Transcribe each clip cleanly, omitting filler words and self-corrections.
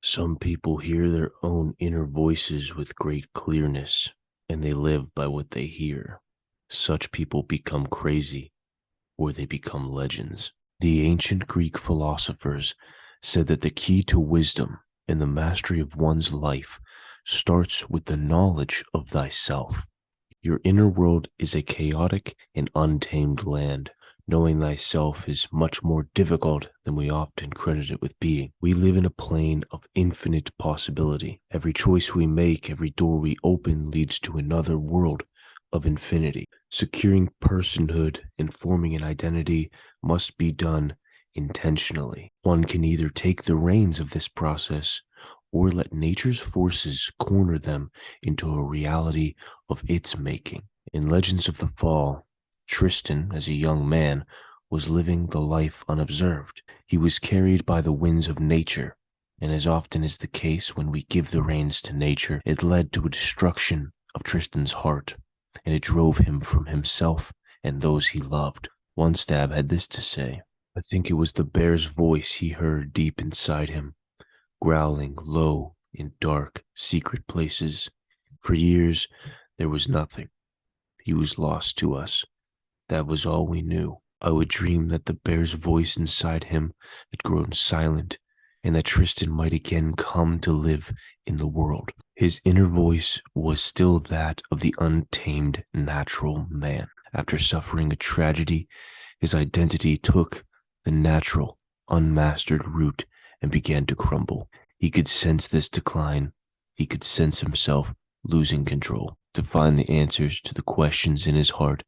Some people hear their own inner voices with great clearness, and they live by what they hear. Such people become crazy, or they become legends. The ancient Greek philosophers said that the key to wisdom and the mastery of one's life starts with the knowledge of thyself. Your inner world is a chaotic and untamed land. Knowing thyself is much more difficult than we often credit it with being. We live in a plane of infinite possibility. Every choice we make, every door we open leads to another world of infinity. Securing personhood and forming an identity must be done intentionally. One can either take the reins of this process or let nature's forces corner them into a reality of its making. In Legends of the Fall, Tristan, as a young man, was living the life unobserved. He was carried by the winds of nature, and as often is the case when we give the reins to nature, it led to a destruction of Tristan's heart, and it drove him from himself and those he loved. One stab had this to say: I think it was the bear's voice he heard deep inside him, growling low in dark, secret places. For years, there was nothing. He was lost to us. That was all we knew. I would dream that the bear's voice inside him had grown silent, and that Tristan might again come to live in the world. His inner voice was still that of the untamed natural man. After suffering a tragedy, his identity took the natural, unmastered route and began to crumble. He could sense this decline. He could sense himself losing control. To find the answers to the questions in his heart,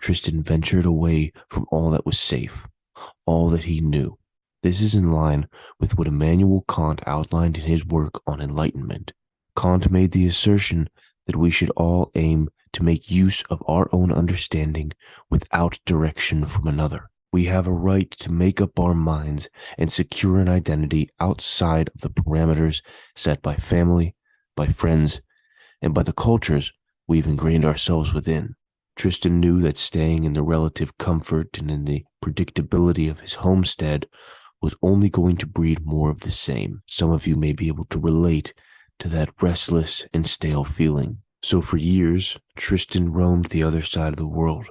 Tristan ventured away from all that was safe, all that he knew. This is in line with what Immanuel Kant outlined in his work on enlightenment. Kant made the assertion that we should all aim to make use of our own understanding without direction from another. We have a right to make up our minds and secure an identity outside of the parameters set by family, by friends, and by the cultures we've ingrained ourselves within. Tristan knew that staying in the relative comfort and in the predictability of his homestead was only going to breed more of the same. Some of you may be able to relate to that restless and stale feeling. So for years, Tristan roamed the other side of the world,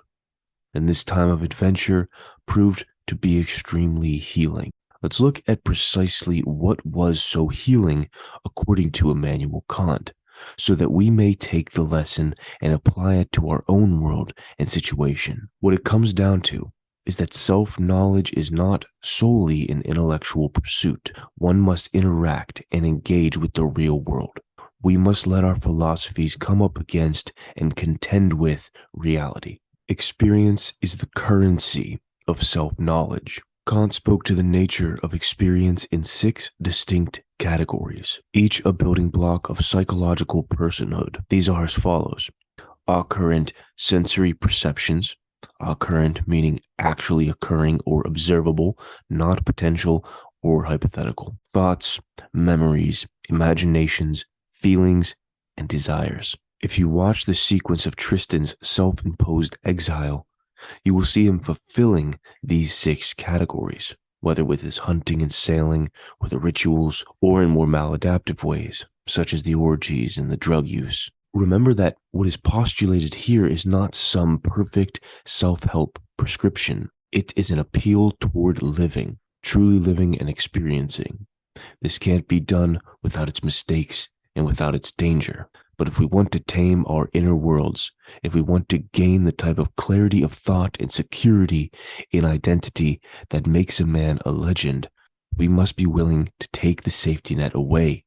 and this time of adventure proved to be extremely healing. Let's look at precisely what was so healing according to Immanuel Kant, so that we may take the lesson and apply it to our own world and situation. What it comes down to is that self-knowledge is not solely an intellectual pursuit. One must interact and engage with the real world. We must let our philosophies come up against and contend with reality. Experience is the currency of self-knowledge. Kant spoke to the nature of experience in 6 distinct categories, each a building block of psychological personhood. These are as follows: occurrent sensory perceptions, occurrent meaning actually occurring or observable, not potential or hypothetical; thoughts, memories, imaginations, feelings, and desires. If you watch the sequence of Tristan's self-imposed exile, you will see him fulfilling these 6 categories, whether with his hunting and sailing, or the rituals, or in more maladaptive ways, such as the orgies and the drug use. Remember that what is postulated here is not some perfect self-help prescription. It is an appeal toward living, truly living and experiencing. This can't be done without its mistakes and without its danger. But if we want to tame our inner worlds, if we want to gain the type of clarity of thought and security in identity that makes a man a legend, we must be willing to take the safety net away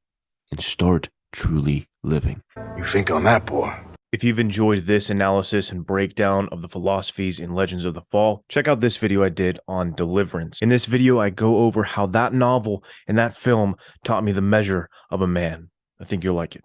and start truly living. You think on that, boy? If you've enjoyed this analysis and breakdown of the philosophies in Legends of the Fall, check out this video I did on Deliverance. In this video, I go over how that novel and that film taught me the measure of a man. I think you'll like it.